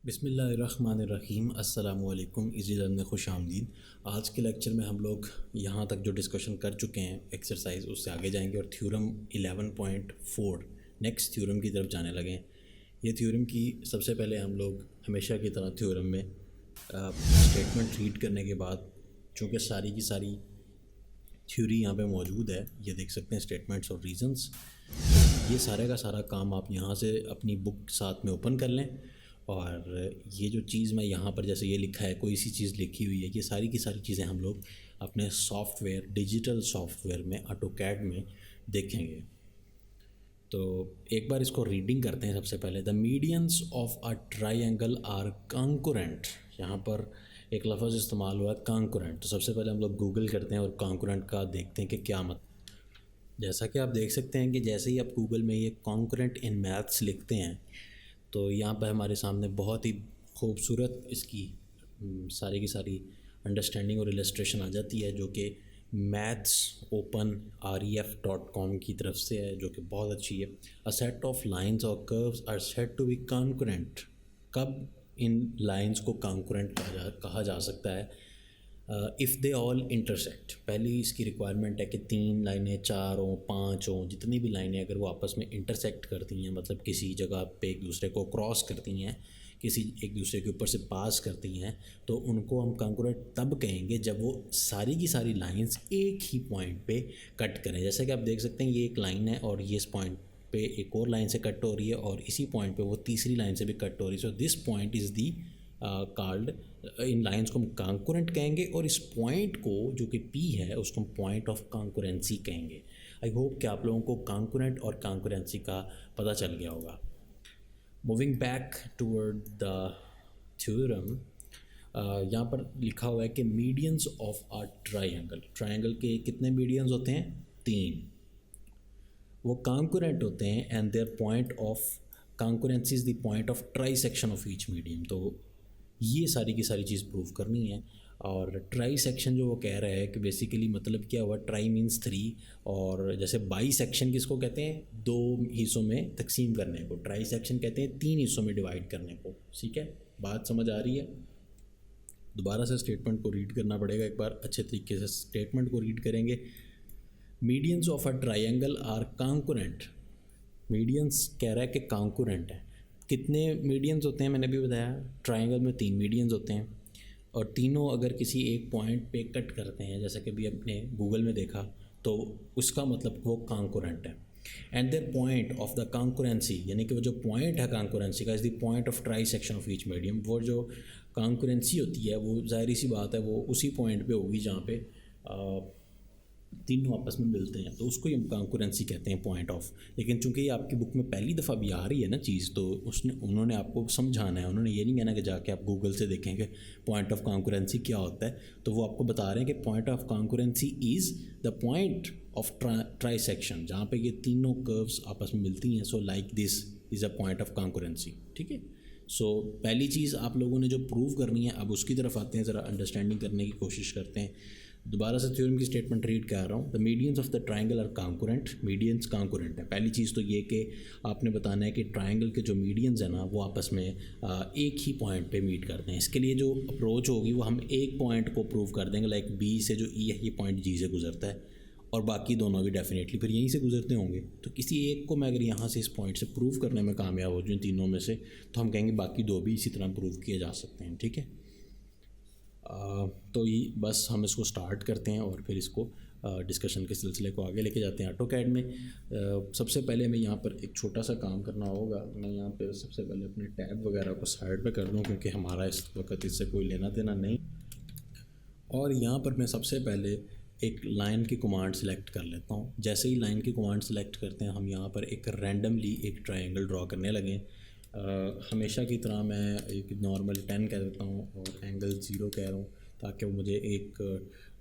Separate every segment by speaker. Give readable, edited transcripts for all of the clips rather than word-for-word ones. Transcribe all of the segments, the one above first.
Speaker 1: बिस्मिल्लाहिर्रहमानिर्रहीम अस्सलामुअलैकुम इज़ीलर्न में खुश आमदीद। आज के लेक्चर में हम लोग यहाँ तक जो डिस्कशन कर चुके हैं एक्सरसाइज उससे आगे जाएंगे और थ्योरम 11.4 नेक्स्ट थ्योरम की तरफ जाने लगे हैं। ये थ्योरम की सबसे पहले हम लोग हमेशा की तरह थ्योरम में स्टेटमेंट रीड करने के बाद, चूँकि सारी की सारी थ्योरी यहाँ पे मौजूद है, ये देख सकते हैं स्टेटमेंट्स और रीजंस, ये सारे का सारा काम आप यहाँ से अपनी बुक साथ में ओपन कर लें और ये जो चीज़ मैं यहाँ पर जैसे ये लिखा है, कोई सी चीज़ लिखी हुई है, ये सारी की सारी चीज़ें हम लोग अपने सॉफ्टवेयर, डिजिटल सॉफ्टवेयर में ऑटोकैड में देखेंगे। तो एक बार इसको रीडिंग करते हैं। सबसे पहले the medians of a triangle are concurrent. यहाँ पर एक लफ्ज़ इस्तेमाल हुआ है कॉन्कुरेंट। तो सबसे पहले हम लोग गूगल करते हैं और कॉन्कुरेंट का देखते हैं कि क्या मतलब। जैसा कि आप देख सकते हैं कि जैसे ही आप गूगल में ये कॉन्कुरेंट इन मैथ्स लिखते हैं तो यहाँ पर हमारे सामने बहुत ही खूबसूरत इसकी सारी की सारी अंडरस्टैंडिंग और इलस्ट्रेशन आ जाती है, जो कि mathsopenref.com की तरफ से है, जो कि बहुत अच्छी है। अ सेट ऑफ लाइंस और curves are said to be concurrent. कब इन लाइंस को कॉन्कुरेंट कहा जा सकता है? If they all intersect. पहली इसकी रिक्वायरमेंट है कि 3 लाइनें, 4 हों, 5 हों, जितनी भी लाइनें अगर वो आपस में इंटरसेक्ट करती हैं, मतलब किसी जगह पे एक दूसरे को क्रॉस करती हैं, किसी एक दूसरे के ऊपर से पास करती हैं, तो उनको हम कॉन्कुरेंट तब कहेंगे जब वो सारी की सारी लाइंस एक ही पॉइंट पे कट करें। जैसे कि आप देख सकते हैं ये एक लाइन है और ये इस पॉइंट पे एक और लाइन से कट हो रही है और इसी पॉइंट पे वो तीसरी लाइन से भी कट हो रही है। So this point is the called, in lines को हम कॉन्कुरेंट कहेंगे और इस पॉइंट को जो कि P है उसको हम पॉइंट ऑफ कॉन्कुरेंसी कहेंगे। आई होप कि आप लोगों को कॉन्कुरेंट और कॉन्कुरेंसी का पता चल गया होगा। Moving back toward the theorem, यहाँ पर लिखा हुआ है कि medians of a triangle. Triangle के कितने मीडियंस होते हैं? 3। वो कॉन्कुरेंट होते हैं and their point of concurrency is the point of try section of each medium. तो ये सारी की सारी चीज़ प्रूव करनी है। और ट्राई सेक्शन जो वो कह रहा है कि बेसिकली मतलब क्या हुआ, ट्राई मीन्स 3, और जैसे बाई सेक्शन किसको कहते हैं? 2 हिस्सों में तकसीम करने को। ट्राई सेक्शन कहते हैं 3 हिस्सों में डिवाइड करने को। ठीक है, बात समझ आ रही है? दोबारा से स्टेटमेंट को रीड करना पड़ेगा, एक बार अच्छे तरीके से स्टेटमेंट को रीड करेंगे। Medians of a triangle are concurrent. Medians कह रहा है कि कॉन्कुरेंट है। कितने मीडियंस होते हैं? मैंने भी बताया ट्राइंगल में 3 मीडियंस होते हैं और तीनों अगर किसी एक पॉइंट पे कट करते हैं, जैसा कि अभी अपने गूगल में देखा, तो उसका मतलब वो कॉन्कुरेंट है। And the point of the concurrency, यानी कि वो जो पॉइंट है कॉन्कुरेंसी का, is the point of try section of each medium. वो जो कॉन्कुरेंसी होती है वो ज़ाहिर सी बात है वो उसी पॉइंट पे होगी जहाँ पे तीनों आपस में मिलते हैं, तो उसको ही हम कॉन्कुरेंसी कहते हैं, पॉइंट ऑफ। लेकिन चूंकि ये आपकी बुक में पहली दफ़ा भी आ रही है ना चीज़, तो उन्होंने आपको समझाना है। उन्होंने ये नहीं कहना कि जाके आप गूगल से देखें कि पॉइंट ऑफ कॉन्कुरेंसी क्या होता है। तो वो आपको बता रहे हैं कि point of concurrency is the point of try section, जहाँ पे ये तीनों कर्व्स आपस में मिलती हैं। So like this is a point of concurrency. ठीक है, सो पहली चीज़ आप लोगों ने जो प्रूव करनी है, अब उसकी तरफ आते हैं, ज़रा अंडरस्टैंडिंग करने की कोशिश करते हैं। दोबारा से थ्योरम की स्टेटमेंट रीड कर रहा हूँ। The medians of the triangle are concurrent. Medians concurrent है। पहली चीज़ तो ये कि आपने बताना है कि ट्राइंगल के जो मीडियंस हैं ना वो आपस में एक ही पॉइंट पे मीट करते हैं। इसके लिए जो अप्रोच होगी वो हम एक पॉइंट को प्रूव कर देंगे, लाइक बी से जो ई है ये पॉइंट जी से गुजरता है और बाकी दोनों भी डेफिनेटली फिर यहीं से गुजरते होंगे। तो किसी एक को मैं अगर यहाँ से इस पॉइंट से प्रूव करने में कामयाब हो जाऊँ तीनों में से, तो हम कहेंगे बाकी दो भी इसी तरह प्रूव किए जा सकते हैं। ठीक है, तो ये बस हम इसको स्टार्ट करते हैं और फिर इसको डिस्कशन के सिलसिले को आगे लेके जाते हैं। ऑटोकैड में सबसे पहले हमें यहाँ पर एक छोटा सा काम करना होगा। मैं यहाँ पर सबसे पहले अपने टैब वगैरह को साइड पे कर दूँ, क्योंकि हमारा इस वक्त इससे कोई लेना देना नहीं। और यहाँ पर मैं सबसे पहले एक लाइन की कमांड सेलेक्ट कर लेता हूँ। जैसे ही लाइन की कमांड सेलेक्ट करते हैं, हम यहाँ पर एक रैंडमली एक ट्रायंगल ड्रॉ करने लगें। हमेशा की तरह मैं एक नॉर्मल 10 कह देता हूँ और एंगल 0 कह रहा हूँ, ताकि मुझे एक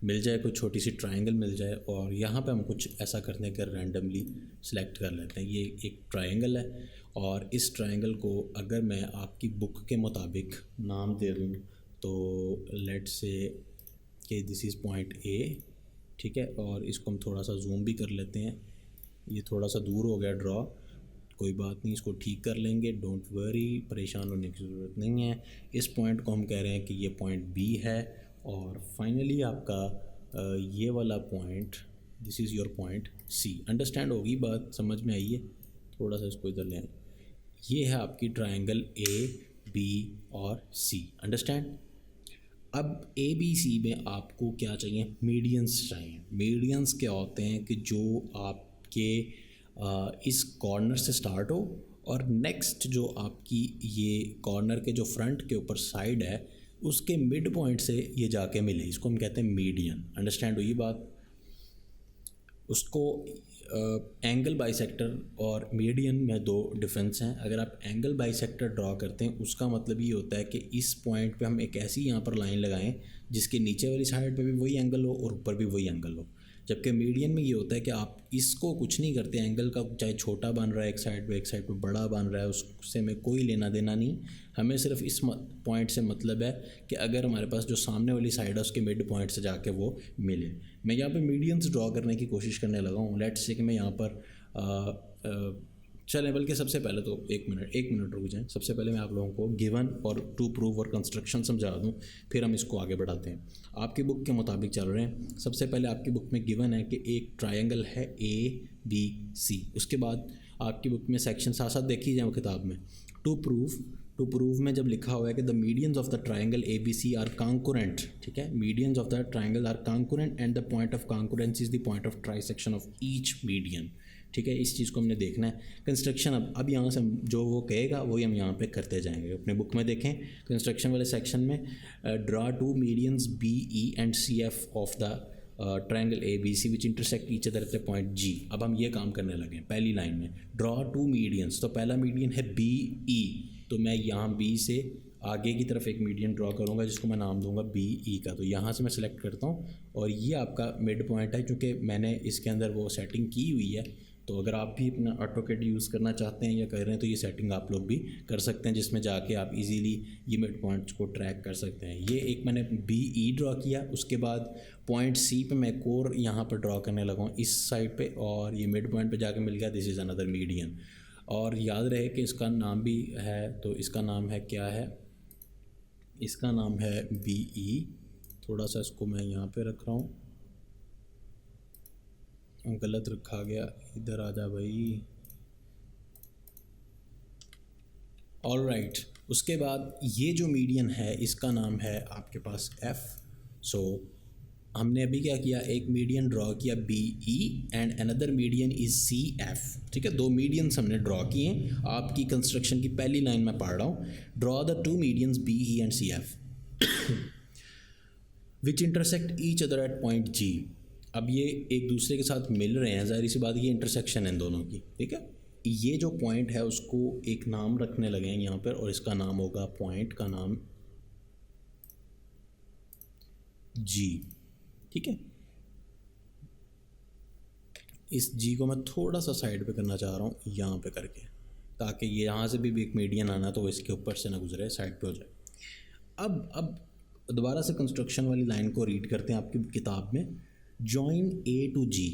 Speaker 1: मिल जाए, कोई छोटी सी ट्रायंगल मिल जाए। और यहाँ पे हम कुछ ऐसा करने का रैंडमली सेलेक्ट कर लेते हैं। ये एक ट्रायंगल है और इस ट्रायंगल को अगर मैं आपकी बुक के मुताबिक नाम दे दूँ तो लेट्स से कि दिस इज़ पॉइंट ए। ठीक है, और इसको हम थोड़ा सा जूम भी कर लेते हैं। ये थोड़ा सा दूर हो गया ड्रॉ, कोई बात नहीं, इसको ठीक कर लेंगे, डोंट वरी, परेशान होने की ज़रूरत नहीं है। इस पॉइंट को हम कह रहे हैं कि ये पॉइंट बी है। और फाइनली आपका ये वाला point, this is your point C. Understand होगी बात, समझ में आई है? थोड़ा सा इसको इधर ले आए। ये है आपकी ट्रायंगल ए बी और सी, अंडरस्टैंड। अब ए बी सी में आपको क्या चाहिए? मीडियंस चाहिए। मीडियंस क्या होते हैं कि जो आपके इस कॉर्नर से स्टार्ट हो और नेक्स्ट जो आपकी ये कॉर्नर के जो फ्रंट के ऊपर साइड है उसके मिड पॉइंट से ये जाके मिले, इसको हम कहते हैं मीडियन। अंडरस्टैंड हुई बात? उसको एंगल बाइसेक्टर और मीडियन में दो डिफरेंस हैं। अगर आप एंगल बाइसेक्टर ड्रॉ करते हैं उसका मतलब ये होता है कि इस पॉइंट पे हम एक ऐसी यहाँ पर लाइन लगाएं जिसके नीचे वाली साइड पे भी वही एंगल हो और ऊपर भी वही एंगल हो। जबकि मीडियन में ये होता है कि आप इसको कुछ नहीं करते, एंगल का चाहे छोटा बन रहा है एक साइड पे बड़ा बन रहा है, उससे में कोई लेना देना नहीं। हमें सिर्फ इस पॉइंट से मतलब है कि अगर हमारे पास जो सामने वाली साइड है उसके मिड पॉइंट से जाके वो मिले। मैं यहाँ पे मीडियंस ड्रॉ करने की कोशिश करने लगा हूँ। लेट्स से कि मैं यहाँ पर चलें, बल्कि सबसे पहले तो एक मिनट रुक जाएं। सबसे पहले मैं आप लोगों को गिवन और टू प्रूव और कंस्ट्रक्शन समझा दूं, फिर हम इसको आगे बढ़ाते हैं। आपकी बुक के मुताबिक चल रहे हैं। सबसे पहले आपकी बुक में गिवन है कि एक ट्रायंगल है ए बी सी। उसके बाद आपकी बुक में सेक्शन साथ साथ देखी जाए किताब में, टू प्रूव में जब लिखा हुआ है कि the medians of the triangle A B C are concurrent, ठीक है, medians of the triangle are concurrent and the point of concurrence is the point of trisection of each median. ठीक है, इस चीज़ को हमने देखना है। कंस्ट्रक्शन अब यहाँ से हम जो वो कहेगा वही हम यहाँ पे करते जाएंगे। अपने बुक में देखें कंस्ट्रक्शन वाले सेक्शन में, draw two medians B E and C F of the triangle A B C which intersect each other at the point G. अब हम ये काम करने लगे हैं। पहली लाइन में ड्रा टू मीडियंस, तो पहला मीडियन है बी ई, तो मैं यहाँ बी से आगे की तरफ एक मीडियन ड्रॉ करूँगा जिसको मैं नाम दूंगा बी ई का। तो यहाँ से मैं सेलेक्ट करता हूँ और ये आपका मिड पॉइंट है, क्योंकि मैंने इसके अंदर वो सेटिंग की हुई है। तो अगर आप भी अपना ऑटोकैड यूज़ करना चाहते हैं या कर रहे हैं तो ये सेटिंग आप लोग भी कर सकते हैं, जिसमें जाके आप इजीली ये मिड पॉइंट्स को ट्रैक कर सकते हैं। ये एक मैंने बी ई ड्रॉ किया। उसके बाद पॉइंट सी पे मैं एक और यहाँ पर ड्रॉ करने लगा हूँ इस साइड पे, और ये मिड पॉइंट पे जाके मिल गया, दिस इज़ अनदर मीडियन। और याद रहे कि इसका नाम भी है, तो इसका नाम है क्या है? इसका नाम है बी ई। थोड़ा सा इसको मैं यहाँ पे रख रहा हूँ, गलत रखा गया, इधर आ जा भाई। ऑल राइट, उसके बाद ये जो मीडियन है इसका नाम है आपके पास एफ़। सो हमने अभी क्या किया, एक मीडियन ड्रॉ किया B E and another median is C F. ठीक है, दो मीडियंस हमने ड्रॉ किए। आपकी कंस्ट्रक्शन की पहली लाइन में पढ़ रहा हूँ, draw the two medians B E and C F which intersect each other at point G. अब ये एक दूसरे के साथ मिल रहे हैं, ज़ाहिर सी बात ये इंटरसेक्शन है दोनों की। ठीक है, ये जो पॉइंट है उसको एक नाम रखने लगे हैं यहाँ पर, और इसका नाम होगा, पॉइंट का नाम जी। ठीक है, इस जी को मैं थोड़ा सा साइड पे करना चाह रहा हूँ यहाँ पे करके, ताकि ये यहाँ से भी एक मीडियन आना तो वो इसके ऊपर से ना गुजरे, साइड पे हो जाए। अब दोबारा से कंस्ट्रक्शन वाली लाइन को रीड करते हैं आपकी किताब में। Join A to G,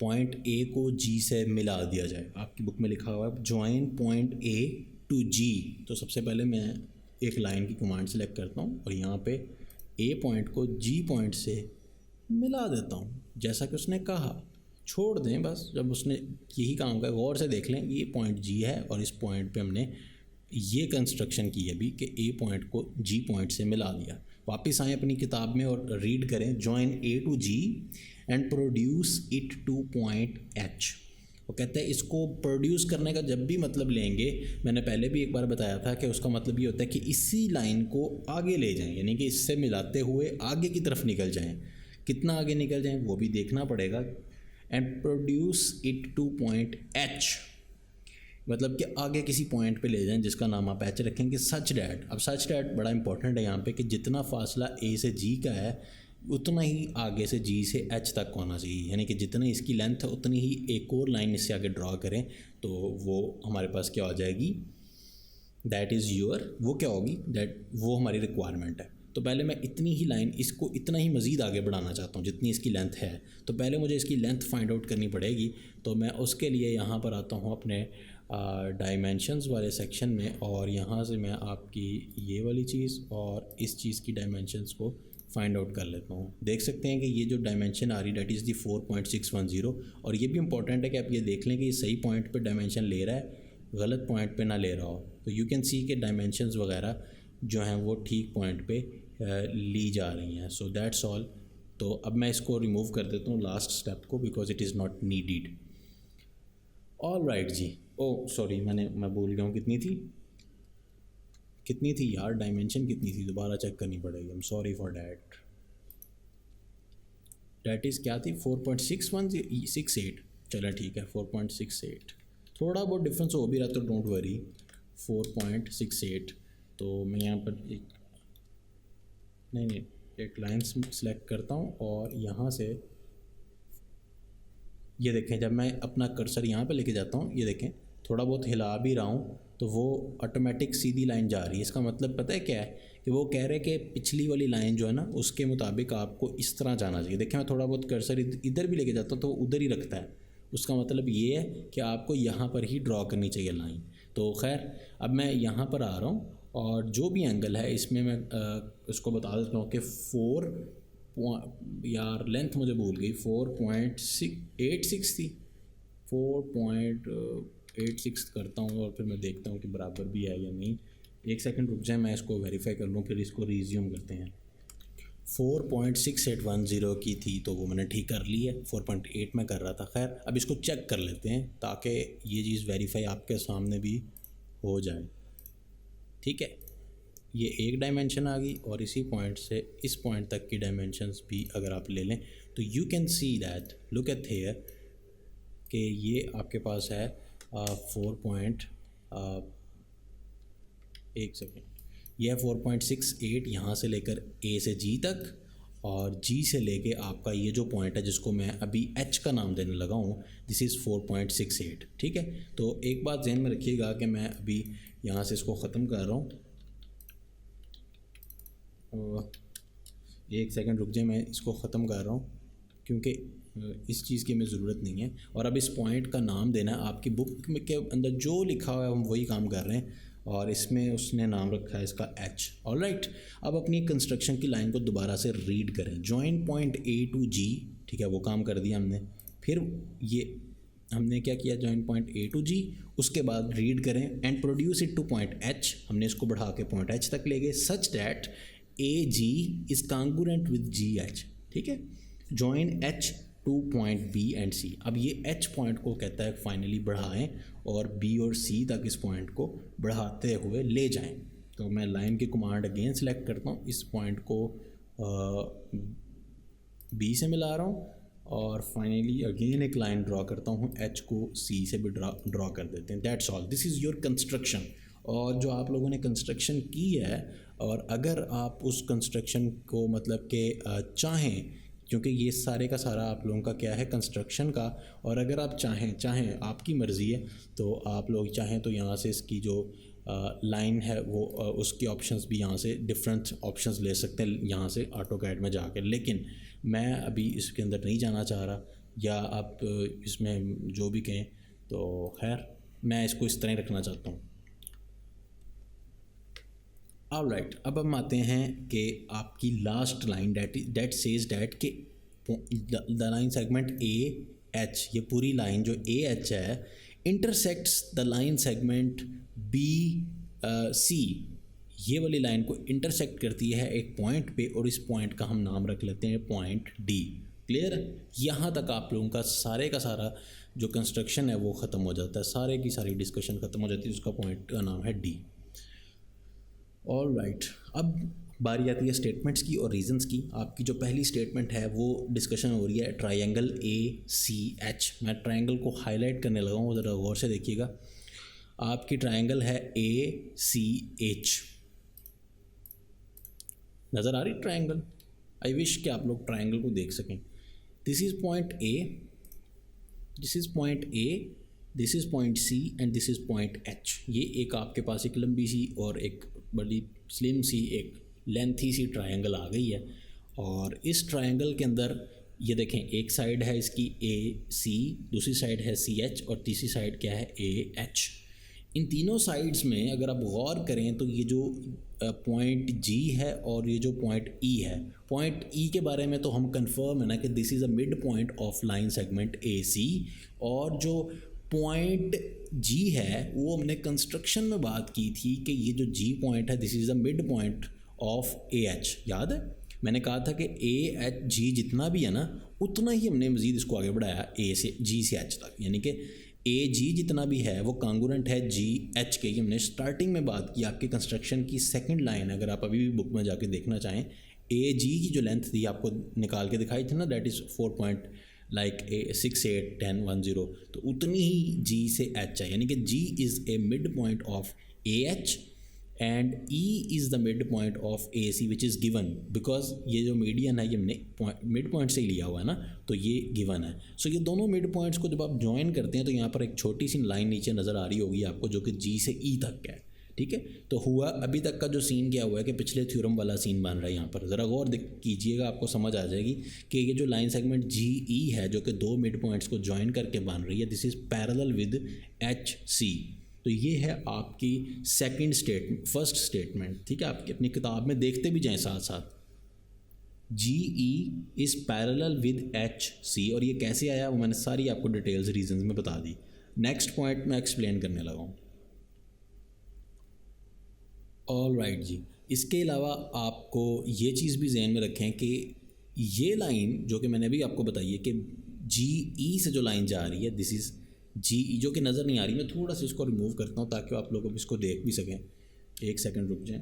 Speaker 1: point A को जी से मिला दिया जाए। आपकी बुक में लिखा हुआ है जॉइन पॉइंट ए टू जी। तो सबसे पहले मैं एक लाइन की कमांड सेलेक्ट करता हूँ और यहाँ पे ए पॉइंट को जी पॉइंट से मिला देता हूँ, जैसा कि उसने कहा। छोड़ दें बस, जब उसने यही काम का, गौर से देख लें, ये पॉइंट जी है और इस पॉइंट पे हमने ये कंस्ट्रक्शन की है भी कि ए पॉइंट को जी पॉइंट से मिला दिया। वापस आएँ अपनी किताब में और रीड करें, join A to G and produce it to point H. वो कहते हैं इसको प्रोड्यूस करने का जब भी मतलब लेंगे, मैंने पहले भी एक बार बताया था कि उसका मतलब ये होता है कि इसी लाइन को आगे ले जाएं, यानी कि इससे मिलाते हुए आगे की तरफ निकल जाएं। कितना आगे निकल जाएं वो भी देखना पड़ेगा। And produce it to point H, मतलब कि आगे किसी पॉइंट पे ले जाएं जिसका नाम आप एच रखेंगे। सच डैट, अब सच डैट बड़ा इंपॉर्टेंट है यहाँ पे, कि जितना फासला ए से जी का है उतना ही आगे से जी से एच तक होना चाहिए, यानी कि जितनी इसकी लेंथ है उतनी ही एक और लाइन इससे आगे ड्रॉ करें तो वो हमारे पास क्या हो जाएगी, दैट इज़ योर, वो क्या होगी, दैट वो हमारी रिक्वायरमेंट है। तो पहले मैं इतनी ही लाइन, इसको इतना ही मज़ीद आगे बढ़ाना चाहता हूँ जितनी इसकी लेंथ है, तो पहले मुझे इसकी लेंथ फाइंड आउट करनी पड़ेगी। तो मैं उसके लिए यहाँ पर आता हूँ अपने डायमेंशंस वाले सेक्शन में, और यहाँ से मैं आपकी ये वाली चीज़ और इस चीज़ की डायमेंशंस को फाइंड आउट कर लेता हूँ। देख सकते हैं कि ये जो डायमेंशन आ रही डेट इज़ दी 4.610, और ये भी इंपॉर्टेंट है कि आप ये देख लें कि ये सही पॉइंट पे डायमेंशन ले रहा है, गलत पॉइंट पे ना ले रहा हो। तो यू कैन सी कि डायमेंशंस वगैरह जो हैं वो ठीक पॉइंट पे ली जा रही हैं। So that's all. तो अब मैं इसको रिमूव कर देता हूँ लास्ट स्टेप को, because it is not needed. All right जी। ओ सॉरी, मैं भूल गया हूँ कितनी थी यार, डायमेंशन कितनी थी, दोबारा चेक करनी पड़ेगी। I am sorry for that. That is क्या थी, 4.6168। चलो ठीक है, 4.68। थोड़ा बहुत डिफरेंस हो भी रहा तो डोंट वरी, 4.68। तो मैं यहाँ पर एक लाइन सेलेक्ट करता हूँ और यहाँ से ये देखें, जब मैं अपना कर्सर यहाँ पे लेके जाता हूँ, ये देखें थोड़ा बहुत हिला भी रहा हूँ तो वो ऑटोमेटिक सीधी लाइन जा रही है। इसका मतलब पता है क्या है, कि वो कह रहे हैं कि पिछली वाली लाइन जो है ना उसके मुताबिक आपको इस तरह जाना चाहिए। देखें मैं थोड़ा बहुत कर्सर इधर भी लेके जाता हूँ तो उधर ही रखता है। उसका मतलब ये है कि आपको यहाँ पर ही ड्रॉ करनी चाहिए लाइन। तो खैर अब मैं यहाँ पर आ रहा हूँ और जो भी एंगल है इसमें मैं उसको बता देता हूँ कि 4 यार लेंथ मुझे भूल गई, 4.86 थी, 4.86 करता हूँ और फिर मैं देखता हूँ कि बराबर भी है या नहीं। एक सेकंड रुक जाए, मैं इसको वेरीफाई कर लूँ, फिर इसको रिज्यूम करते हैं। 4.6810 की थी तो वो मैंने ठीक कर ली है, 4.8 में कर रहा था। खैर अब इसको चेक कर लेते हैं ताकि ये चीज़ वेरीफाई आपके सामने भी हो जाए। ठीक है, ये एक डायमेंशन आ गई और इसी पॉइंट से इस पॉइंट तक की डायमेंशंस भी अगर आप ले लें तो you can see that, look at here, कि ये आपके पास है 4.68 यहाँ से लेकर ए से जी तक, और जी से लेके आपका ये जो पॉइंट है जिसको मैं अभी एच का नाम देने लगा हूँ, दिस इज़ 4.68। ठीक है, तो एक बात ध्यान में रखिएगा कि मैं अभी यहाँ से इसको ख़त्म कर रहा हूँ। एक सेकंड रुक जाए, मैं इसको ख़त्म कर रहा हूँ क्योंकि इस चीज़ की हमें ज़रूरत नहीं है। और अब इस पॉइंट का नाम देना है, आपकी बुक में के अंदर जो लिखा हुआ है हम वही काम कर रहे हैं, और इसमें उसने नाम रखा है इसका एच। ऑलराइट, अब अपनी कंस्ट्रक्शन की लाइन को दोबारा से रीड करें। जॉइन पॉइंट ए टू जी, ठीक है वो काम कर दिया हमने। फिर ये हमने क्या किया, join point A to G, उसके बाद रीड करें and produce it to point H. हमने इसको बढ़ा के पॉइंट एच तक ले गए, such that A G is congruent with G H. ठीक है, join H to point B and C. अब ये एच पॉइंट को कहता है फाइनली बढ़ाएं और बी और सी तक इस पॉइंट को बढ़ाते हुए ले जाएं। तो मैं लाइन की कमांड अगेन सेलेक्ट करता हूँ, इस पॉइंट को बी से मिला रहा हूँ और फाइनली अगेन एक लाइन ड्रॉ करता हूँ, एच को सी से भी ड्रॉ कर देते हैं। That's all, this is your construction. और जो आप लोगों ने कंस्ट्रक्शन की है, और अगर आप उस कंस्ट्रक्शन को मतलब कि चाहें, क्योंकि ये सारे का सारा आप लोगों का क्या है कंस्ट्रक्शन का, और अगर आप चाहें आपकी मर्ज़ी है, तो आप लोग चाहें तो यहाँ से इसकी जो लाइन है वो उसकी ऑप्शंस भी यहाँ से डिफरेंट ऑप्शंस ले सकते हैं यहाँ से ऑटोकैड में जाकर। लेकिन मैं अभी इसके अंदर नहीं जाना चाह रहा, या आप इसमें जो भी कहें, तो खैर मैं इसको इस तरह ही रखना चाहता हूँ। ऑलराइट, अब हम आते हैं कि आपकी last line that says that के the line segment A H, ये पूरी लाइन जो ए एच है intersects the line segment B C, ये वाली लाइन को इंटरसेक्ट करती है एक पॉइंट पे, और इस पॉइंट का हम नाम रख लेते हैं पॉइंट डी। क्लियर, यहाँ तक आप लोगों का सारा जो कंस्ट्रक्शन है वो ख़त्म हो जाता है, सारे की सारी डिस्कशन ख़त्म हो जाती है, उसका पॉइंट का नाम है डी। ऑल राइट, अब बारी आती है स्टेटमेंट्स की और रीजंस की। आपकी जो पहली स्टेटमेंट है वो डिस्कशन हो रही है ट्रायंगल ए सी एच। मैं ट्रायंगल को हाईलाइट करने लगा हूँ, ज़रा गौर से देखिएगा। आपकी ट्रायंगल है ए सी एच, नज़र आ रही ट्रायंगल? आई विश कि आप लोग ट्रायंगल को देख सकें। This is point A, this is point A, this is point C and this is point H. ये एक आपके पास एक लंबी सी और एक बड़ी स्लिम सी एक लेंथी सी ट्रायंगल आ गई है। और इस ट्रायंगल के अंदर ये देखें, एक साइड है इसकी ए सी, दूसरी साइड है सी एच, और तीसरी साइड क्या है ए एच। इन तीनों साइड्स में अगर आप गौर करें तो ये जो पॉइंट जी है और ये जो पॉइंट ई है, पॉइंट ई के बारे में तो हम कंफर्म है ना कि this is a mid point of line segment A C, और जो पॉइंट जी है वो हमने कंस्ट्रक्शन में बात की थी कि ये जो जी पॉइंट है this is a mid point of A H. याद है मैंने कहा था कि ए एच जी जितना भी है ना उतना ही हमने मज़ीद इसको आगे बढ़ाया ए से जी से एच तक, यानी कि ए जी जितना भी है वो कांगुरेंट है जी एच के। हमने स्टार्टिंग में बात की, आपके कंस्ट्रक्शन की सेकंड लाइन अगर आप अभी भी बुक में जाके देखना चाहें, ए जी की जो लेंथ थी आपको निकाल के दिखाई थी ना, दैट इज़ 4.6, 8, 10, 10, तो उतनी ही जी से एच है, यानी कि G is a mid point of A H and E is the mid point of A C which is given, because ये जो मीडियन है ये हमने मिड पॉइंट से ही लिया हुआ है ना, तो ये गिवन है। सो ये दोनों मिड पॉइंट्स को जब आप ज्वाइन करते हैं तो यहाँ पर एक छोटी सी लाइन नीचे नज़र आ रही होगी आपको जो कि जी से ई तक का है, ठीक है। तो हुआ अभी तक का जो सीन क्या हुआ है कि पिछले थ्योरम वाला सीन बन रहा है यहाँ पर, ज़रा गौर कीजिएगा, आपको समझ आ जाएगी कि ये जो लाइन सेगमेंट जी ई है जो कि दो मिड पॉइंट्स को ज्वाइन करके बन रही है, this is parallel with H C. तो ये है आपकी फर्स्ट स्टेटमेंट, ठीक है। आपकी अपनी किताब में देखते भी जाएं साथ साथ, G E is parallel with H C, और ये कैसे आया वो मैंने सारी आपको डिटेल्स रीजंस में बता दी। नेक्स्ट पॉइंट मैं एक्सप्लेन करने लगा हूँ। ऑल राइट जी, इसके अलावा आपको ये चीज़ भी जहन में रखें कि ये लाइन जो कि मैंने अभी आपको बताई है कि जी ई से जो लाइन जा रही है दिस इज़ जी ई, जो कि नज़र नहीं आ रही, मैं थोड़ा सा इसको रिमूव करता हूँ ताकि आप लोग इसको देख भी सकें। एक सेकंड रुक जाएं,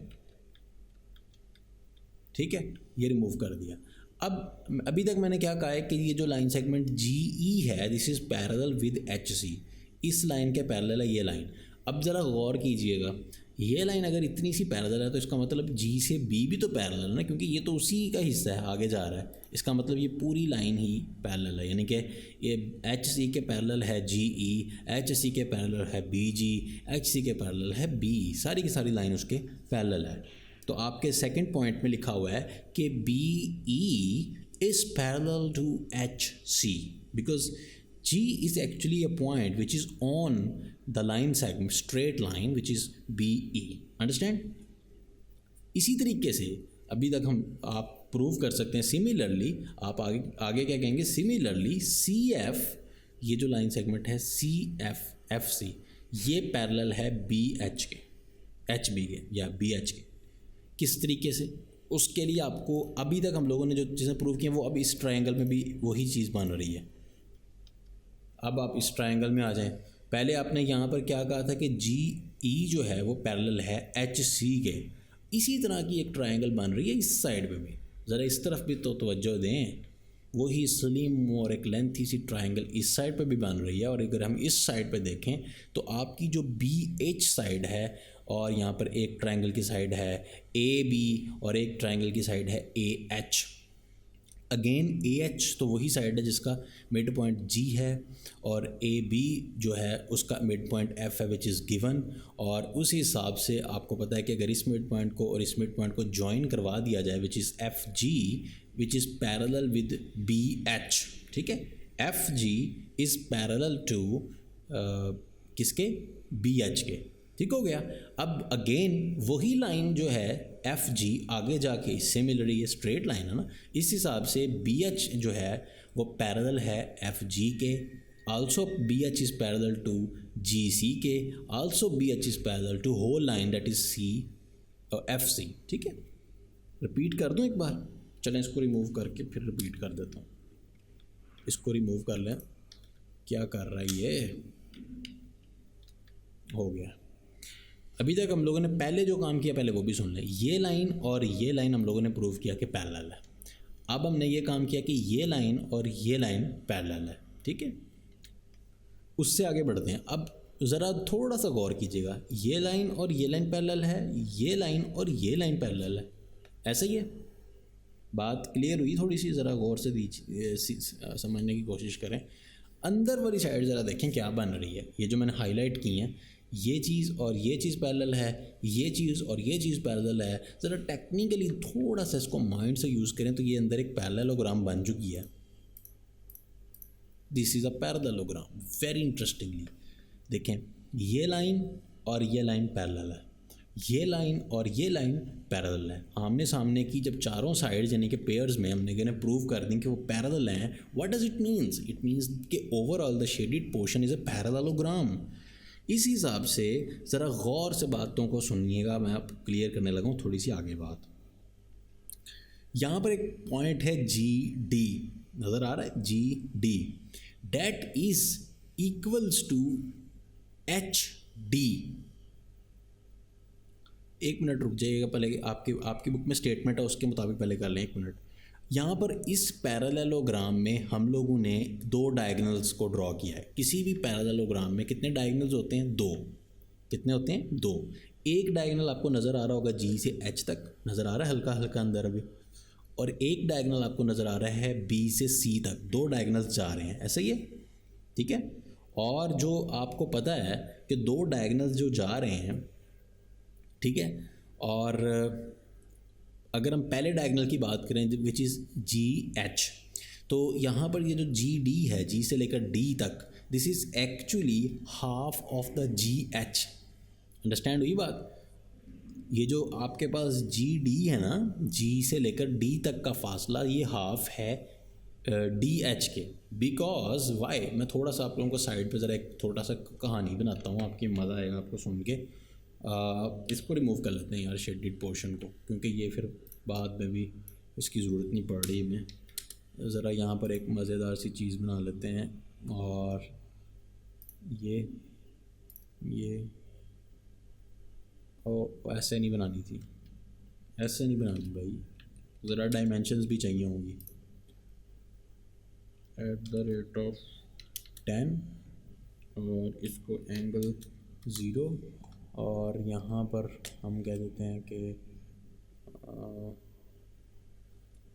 Speaker 1: ठीक है, ये रिमूव कर दिया। अब अभी तक मैंने क्या कहा है कि ये जो लाइन सेगमेंट जी ई है this is parallel with H C, इस लाइन के पैरेलल है ये लाइन। अब ज़रा गौर कीजिएगा, ये लाइन अगर इतनी सी पैरेलल है तो इसका मतलब जी से बी भी तो पैरेलल है ना, क्योंकि ये तो उसी का हिस्सा है, आगे जा रहा है, इसका मतलब ये पूरी लाइन ही पैरेलल है, यानी कि ये एच सी के पैरेलल है जी ई, एच सी के पैरेलल है बी जी, एच सी के पैरेलल है बी, सारी की सारी लाइन उसके पैरेलल है। तो आपके सेकंड पॉइंट में लिखा हुआ है कि B E is parallel to H C because G is actually a point which is on the line segment, straight line which is BE. Understand? इसी तरीके से अभी तक आप प्रूव कर सकते हैं, सिमिलरली आप आगे क्या कहेंगे, सिमिलरली CF, ये जो लाइन सेगमेंट है CFFC, ये पैरेलल है BH के, HB के या BH के। किस तरीके से, उसके लिए आपको अभी तक हम लोगों ने जो चीज़ें प्रूव की हैं वो अब इस ट्रायंगल में भी वही चीज़ बन रही है। अब आप इस ट्रायंगल में आ जाएं, पहले आपने यहाँ पर क्या कहा था कि जी ई जो है वो पैरेलल है एच सी के, इसी तरह की एक ट्रायंगल बन रही है इस साइड पे भी, ज़रा इस तरफ भी तो तवज्जो दें। वही स्लिम और एक लेंथी सी ट्रायंगल इस साइड पे भी बन रही है, और अगर हम इस साइड पे देखें तो आपकी जो बी एच साइड है और यहाँ पर एक ट्रायंगल की साइड है ए बी और एक ट्रायंगल की साइड है A H. Again A H तो वही साइड है जिसका मिड पॉइंट जी है, और ए बी जो है उसका मिड पॉइंट एफ है विच इज़ गिवन, और उस हिसाब से आपको पता है कि अगर इस मिड पॉइंट को और इस मिड पॉइंट को ज्वाइन करवा दिया जाए which is F G which is parallel with B H, ठीक है। F G is parallel to किसके, बी एच के, ठीक हो गया। अब अगेन वही लाइन जो है एफ जी आगे जाके सिमिलरली ये स्ट्रेट लाइन है ना, इस हिसाब से बी एच जो है वो पैरेलल है एफ जी के, also B H is parallel to G C के, also B H is parallel to whole line that is C F C, ठीक है। रिपीट कर दूँ एक बार, चलें इसको रिमूव करके फिर रिपीट कर देता हूँ। इसको रिमूव कर लें, क्या कर रहा है ये, हो गया। अभी तक हम लोगों ने पहले जो काम किया पहले वो भी सुन लें, ये लाइन और ये लाइन हम लोगों ने प्रूव किया कि पैरेलल है। अब हमने ये काम किया कि ये लाइन और ये लाइन पैरेलल है, ठीक है। उससे आगे बढ़ते हैं। अब ज़रा थोड़ा सा गौर कीजिएगा, ये लाइन और ये लाइन पैरेलल है, ये लाइन और ये लाइन पैरेलल है, ऐसा ही है। बात क्लियर हुई थोड़ी सी, ज़रा गौर से समझने की कोशिश करें। अंदर वाली साइड ज़रा देखें क्या बन रही है। ये जो मैंने हाईलाइट की हैं, ये चीज़ और ये चीज़ पैरेलल है, ये चीज़ और ये चीज़ पैरेलल है। ज़रा टेक्निकली थोड़ा सा इसको माइंड से यूज़ करें तो ये अंदर एक पैरेललोग्राम बन चुकी है। This is a parallelogram. Very interestingly देखें, ये लाइन और ये लाइन पैरेलल है, ये लाइन और ये लाइन पैरेलल है, आमने सामने की। जब चारों साइड्स यानी कि पेयर्स में हमने कहने प्रूव कर दी कि वो पैरेलल हैं, what does it mean? It means कि overall the shaded portion is a parallelogram. इस हिसाब से ज़रा गौर से बातों को सुनिएगा, मैं अब क्लियर करने लगा हूँ थोड़ी सी आगे बात। यहाँ पर एक पॉइंट है जी डी, नज़र आ रहा है? G D, that is equals to H D. एक मिनट रुक जाइएगा, पहले आपकी बुक में स्टेटमेंट है उसके मुताबिक पहले कर लें, एक मिनट। यहाँ पर इस पैरेललोग्राम में हम लोगों ने दो डायगोनल्स को ड्रॉ किया है। किसी भी पैरेललोग्राम में कितने डायगोनल्स होते हैं? दो। कितने होते हैं? दो। एक डायगोनल आपको नज़र आ रहा होगा जी से एच तक, नज़र आ रहा है हल्का हल्का अंदर अभी, और एक डायगोनल आपको नज़र आ रहा है बी से सी तक। दो डायगोनल्स जा रहे हैं, ऐसा ही है, ठीक है। और जो आपको पता है कि दो डायगोनल्स जो जा रहे हैं, ठीक है, और अगर हम पहले डायगोनल की बात करें विच इज़ जी एच, तो यहाँ पर ये जो जी डी है, जी से लेकर डी तक, this is actually half of the ji H. Understand हुई बात? ये जो आपके पास जी डी है ना, जी से लेकर डी तक का फासला, ये हाफ है डी एच के। बिकॉज वाई, मैं थोड़ा सा आप लोगों को साइड पे ज़रा एक थोड़ा सा कहानी बनाता हूँ, आपकी मज़ा आएगा आपको सुन के। इसको रिमूव कर लेते हैं यार, शेडेड पोर्शन को, क्योंकि ये फिर बाद में भी इसकी ज़रूरत नहीं पड़ रही है। ज़रा यहाँ पर एक मज़ेदार सी चीज़ बना लेते हैं, और ये और ऐसे नहीं बनानी थी, ऐसे नहीं बनानी भाई, ज़रा डायमेंशंस भी चाहिए होंगी। एट द रेट ऑफ 10, और इसको एंगल 0, और यहाँ पर हम कह देते हैं कि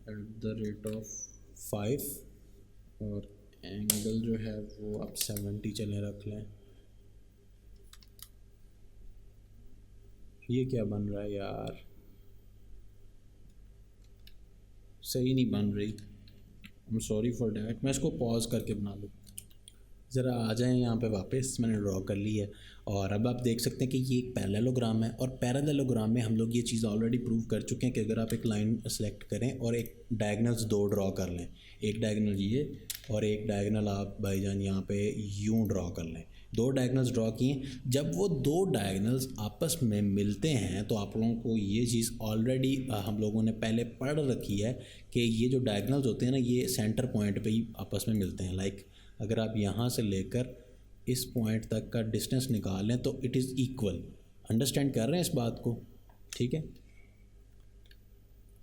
Speaker 1: एट द रेट ऑफ 5, और एंगल जो है वो आप 70 चले रख लें। ये क्या बन रहा है यार? सही नहीं बन रही, I am sorry for that. मैं इसको पॉज करके बना लूँ। ज़रा आ जाएं यहाँ पे वापस, मैंने ड्रॉ कर ली है, और अब आप देख सकते हैं कि ये एक पैरेललोग्राम है, और पैरेललोग्राम में हम लोग ये चीज़ ऑलरेडी प्रूव कर चुके हैं कि अगर आप एक लाइन सेलेक्ट करें और एक डायगोनल्स दो ड्रॉ कर लें, एक डायगोनल ये और एक डायगोनल आप भाईजान यहाँ पे यूँ ड्रॉ कर लें, दो डायगोनल्स ड्रॉ किए, जब वो दो डायगोनल्स आपस में मिलते हैं तो आप लोगों को ये चीज़ ऑलरेडी हम लोगों ने पहले पढ़ रखी है कि ये जो डायगोनल्स होते हैं ना, ये सेंटर पॉइंट पे ही आपस में मिलते हैं। लाइक अगर आप यहाँ से लेकर इस पॉइंट तक का डिस्टेंस निकालें तो इट इज़ इक्वल। अंडरस्टैंड कर रहे हैं इस बात को? ठीक है,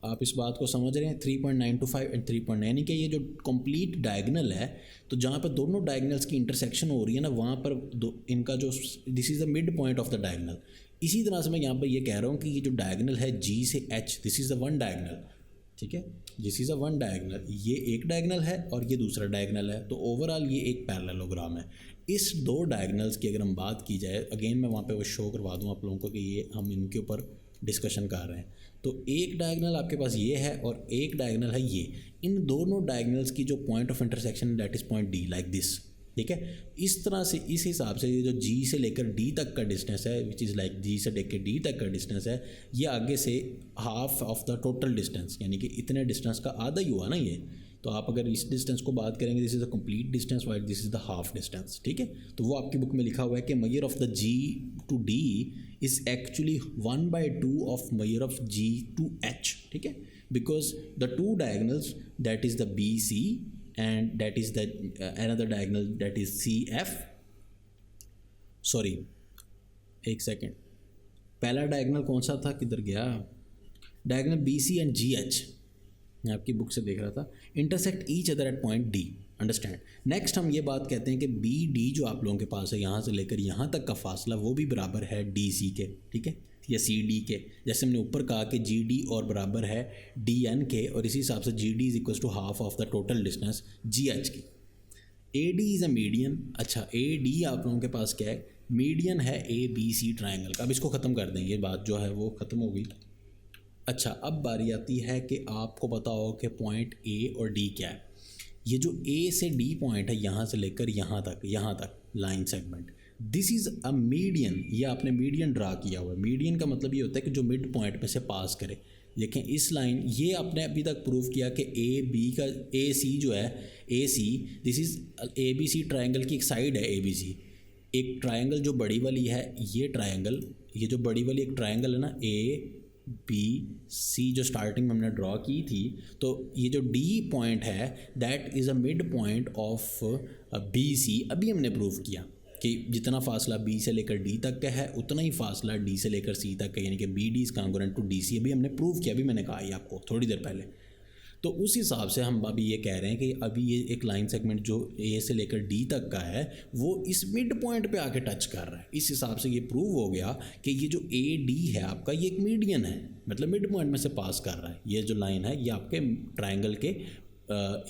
Speaker 1: आप इस बात को समझ रहे हैं? 3.925 एंड 3.9, यानी कि ये जो कंप्लीट डायगोनल है, तो जहाँ पर दोनों डायगोनल्स की इंटरसेक्शन हो रही है ना, वहाँ पर इनका जो this is the mid point of the diagonal. इसी तरह से मैं यहाँ पर ये कह रहा हूँ कि ये जो डायगोनल है जी से H, this is the one diagonal, ठीक है, this is a one diagonal, ये एक डायगोनल है और ये दूसरा डायगोनल है, तो ओवरऑल ये एक पैरेललोग्राम है। इस दो डायगोनल्स की अगर हम बात की जाए, अगेन मैं वहाँ पे वो शो करवा दूँ आप लोगों को कि ये हम इनके ऊपर डिस्कशन कर रहे हैं, तो एक डायगोनल आपके पास ये है और एक डायगोनल है ये। इन दोनों डायगोनल्स की जो point of intersection that is point D, like this, ठीक है। इस तरह से, इस हिसाब से ये जो जी से लेकर डी तक का डिस्टेंस है, विच इज़ लाइक जी से लेकर डी तक का डिस्टेंस है, ये आगे से half of the total distance, यानी कि इतने डिस्टेंस का आधा ही हुआ ना ये। तो आप अगर इस डिस्टेंस को बात करेंगे, this is the complete distance while this is the half distance, ठीक है। तो वो आपकी बुक में लिखा हुआ है कि measure of the G to D is actually 1/2 of measure of G to H, ठीक है, because the two diagonals that is the B C and that is the another diagonal that is CF, sorry एक second, पहला diagonal कौन सा था, किधर गया? Diagonal BC and GH, मैं आपकी बुक से देख रहा था, intersect each other at point D। Understand. Next हम ये बात कहते हैं कि BD जो आप लोगों के पास है, यहाँ से लेकर यहाँ तक का फासला, वो भी बराबर है DC के, ठीक है, या CD के। जैसे हमने ऊपर कहा कि GD और बराबर है DN के, और इसी हिसाब से GD is equal to half of the total distance GH की। AD is a median. अच्छा, AD आप लोगों के पास क्या है? मीडियन है ABC ट्राइंगल का। अब इसको ख़त्म कर दें, ये बात जो है वो ख़त्म हो गई। अच्छा, अब बारी आती है कि आपको पता हो कि पॉइंट A और D क्या है। ये जो A से D पॉइंट है, यहाँ से लेकर यहाँ तक line segment, this is a median, ये आपने मीडियन ड्रा किया हुआ है। मीडियन का मतलब ये होता है कि जो मिड पॉइंट में से पास करे। देखें इस लाइन, ये आपने अभी तक प्रूव किया कि ए बी का ए सी जो है, A C this is A B C triangle की एक साइड है ए बी सी। एक ट्राइंगल जो बड़ी वाली है, ये ट्राइंगल, ये जो बड़ी वाली एक ट्राइंगल है ना, ए बी सी जो स्टार्टिंग में हमने ड्रॉ की थी, तो ये जो डी पॉइंट है that is a mid point of B C. अभी हमने प्रूव किया कि जितना फासला बी से लेकर डी तक का है उतना ही फासला डी से लेकर सी तक का, यानी कि B D is congruent to D C. अभी हमने प्रूव किया, अभी मैंने कहा ये आपको थोड़ी देर पहले। तो उस हिसाब से हम अभी ये कह रहे हैं कि अभी ये एक लाइन सेगमेंट जो ए से लेकर डी तक का है वो इस मिड पॉइंट पे आके टच कर रहा है। इस हिसाब से ये प्रूव हो गया कि ये जो ए डी है आपका, ये एक मीडियन है, मतलब मिड पॉइंट में से पास कर रहा है। ये जो लाइन है ये आपके ट्राइंगल के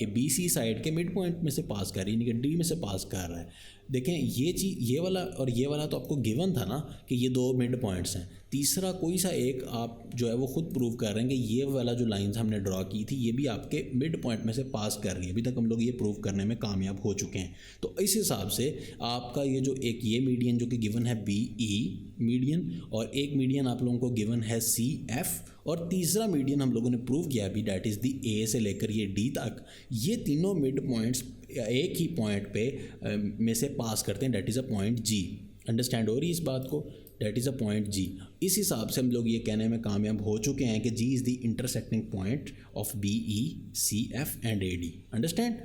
Speaker 1: बी सी साइड के मिड पॉइंट में से पास कर रही है, यानी कि डी में से पास कर रहा है। देखें ये चीज़, ये वाला और ये वाला तो आपको गिवन था ना कि ये दो मिड पॉइंट्स हैं। तीसरा कोई सा एक आप जो है वो खुद प्रूव कर रहे हैं कि ये वाला जो लाइंस हमने ड्रॉ की थी ये भी आपके मिड पॉइंट में से पास कर रही है। अभी तक हम लोग ये प्रूव करने में कामयाब हो चुके हैं। तो इस हिसाब से आपका ये जो एक ये मीडियन जो कि गिवन है बी ई मीडियन, और एक मीडियन आप लोगों को गिवन है सी एफ, और तीसरा मीडियन हम लोगों ने प्रूव किया अभी डैट इज़ दी ए से लेकर ये डी तक, ये तीनों मिड पॉइंट्स एक ही पॉइंट पे में से पास करते हैं, that is a point G. Understand हो रही है इस बात को? That is a point G. इस हिसाब से हम लोग ये कहने में कामयाब हो चुके हैं कि G is the intersecting point of B E C F and A D. Understand?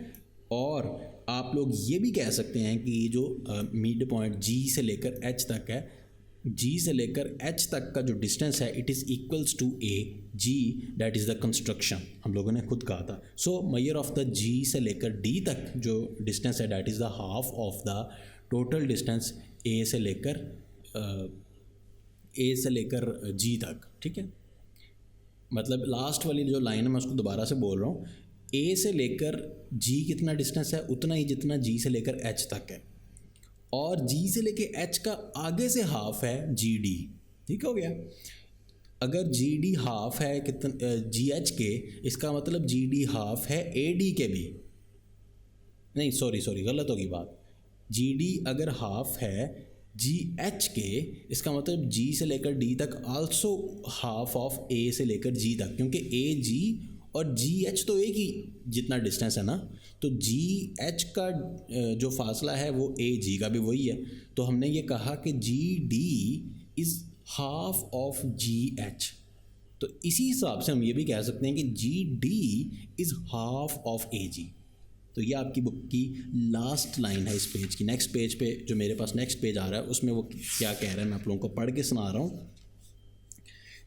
Speaker 1: और आप लोग ये भी कह सकते हैं कि ये जो मिड पॉइंट जी से लेकर एच तक है, जी से लेकर एच तक का जो डिस्टेंस है it is equals to A G, that is the construction, हम लोगों ने खुद कहा था। सो मैयर ऑफ द जी से लेकर डी तक जो डिस्टेंस है that is the half of the total distance A से लेकर जी तक। ठीक है, मतलब लास्ट वाली जो लाइन है मैं उसको दोबारा से बोल रहा हूँ, ए से लेकर जी कितना डिस्टेंस है उतना ही जितना जी से लेकर एच तक है, और जी से लेके एच का आगे से हाफ है जी डी। ठीक हो गया? अगर जी डी हाफ है कितना जी एच के, इसका मतलब जी डी हाफ है ए डी के भी। नहीं सॉरी गलत होगी बात। जी डी अगर हाफ है जी एच के, इसका मतलब जी से लेकर डी तक आल्सो हाफ ऑफ ए से लेकर जी तक, क्योंकि ए जी और जी एच तो एक ही जितना डिस्टेंस है ना, तो जी एच का जो फासला है वो ए जी का भी वही है। तो हमने ये कहा कि G D is half of ji H. तो इसी हिसाब से हम ये भी कह सकते हैं कि G D is half of A G. तो ये आपकी बुक की लास्ट लाइन है इस पेज की। नेक्स्ट पेज पे जो मेरे पास नेक्स्ट पेज आ रहा है उसमें वो क्या कह रहा है मैं आप लोगों को पढ़ के सुना रहा हूँ।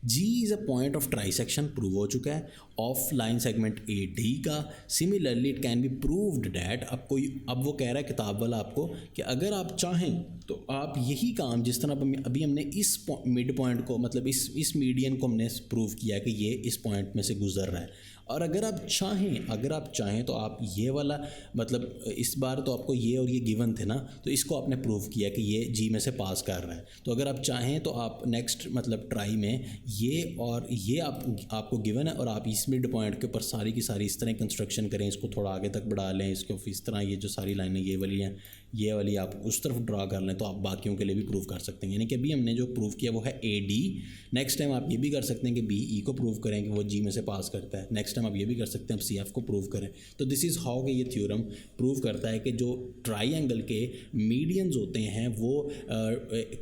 Speaker 1: G is a point of trisection, prove हो चुका है, of line segment A D का। Similarly it can be proved that, अब वो कह रहा है किताब वाला आपको कि अगर आप चाहें तो आप यही काम जिस तरह अभी हमने इस मिड पॉइंट को, मतलब इस मीडियन को हमने प्रूव किया कि ये इस पॉइंट में से गुजर रहा है, और अगर आप चाहें तो आप ये वाला, मतलब इस बार तो आपको ये और ये गिवन थे ना, तो इसको आपने प्रूव किया कि ये जी में से पास कर रहा है। तो अगर आप चाहें तो आप नेक्स्ट मतलब ट्राई में ये और ये आपको गिवन है, और आप इस मिड पॉइंट के ऊपर सारी की सारी इस तरह कंस्ट्रक्शन करें, इसको थोड़ा आगे तक बढ़ा लें, इसको इस तरह ये जो सारी लाइनें ये वाली हैं, ये वाली आप उस तरफ ड्रा कर लें, तो आप बाकियों के लिए भी प्रूव कर सकते हैं। यानी कि अभी हमने जो प्रूव किया वो है ए डी। नेक्स्ट टाइम आप ये भी कर सकते हैं कि बी ई को प्रूव करें कि वो जी में से पास करता है। नेक्स्ट टाइम आप ये भी कर सकते हैं आप सी एफ को प्रूव करें। तो दिस इज़ हाउ कि ये थ्योरम प्रूव करता है कि जो ट्राइंगल के मीडियंस होते हैं वो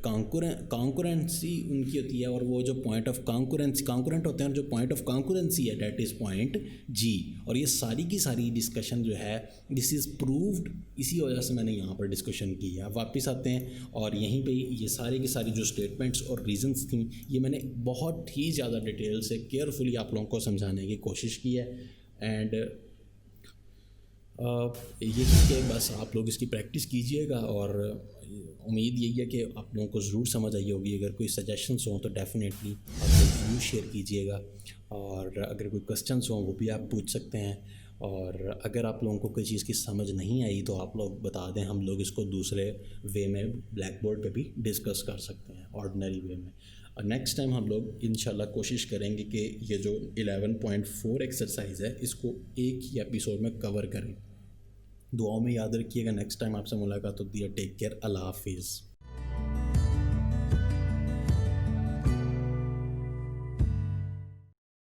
Speaker 1: कॉन्कुरेंसी उनकी होती है, और वो जो पॉइंट ऑफ कॉन्कुरेंट होते हैं, और जो पॉइंट ऑफ कॉन्कुरेंसी है डैट इज़ पॉइंट जी। और ये सारी की सारी डिस्कशन जो है दिस इज़ प्रूव्ड, इसी वजह से मैंने यहाँ पर डिस्कशन की है। वापस आते हैं और यहीं पे ये सारी की सारी जो स्टेटमेंट्स और रीजंस थी ये मैंने बहुत ही ज़्यादा डिटेल से केयरफुली आप लोगों को समझाने की कोशिश की है। एंड ये कि बस आप लोग इसकी प्रैक्टिस कीजिएगा, और उम्मीद यही है कि आप लोगों को ज़रूर समझ आई होगी। अगर कोई सजेशंस हों तो डेफ़िनेटली आप लोग ज़रूर शेयर कीजिएगा, और अगर कोई क्वेश्चंस हों वो भी आप पूछ सकते हैं। और अगर आप लोगों को कोई चीज़ की समझ नहीं आई तो आप लोग बता दें, हम लोग इसको दूसरे वे में ब्लैक बोर्ड पे भी डिस्कस कर सकते हैं ऑर्डिनरी वे में। और नेक्स्ट टाइम हम लोग इंशाल्लाह कोशिश करेंगे कि ये जो 11.4 एक्सरसाइज है इसको एक ही एपिसोड में कवर करें। दुआओं में याद रखिएगा। नेक्स्ट टाइम आपसे मुलाकात होती है। टेक केयर, अल्लाह हाफिज़।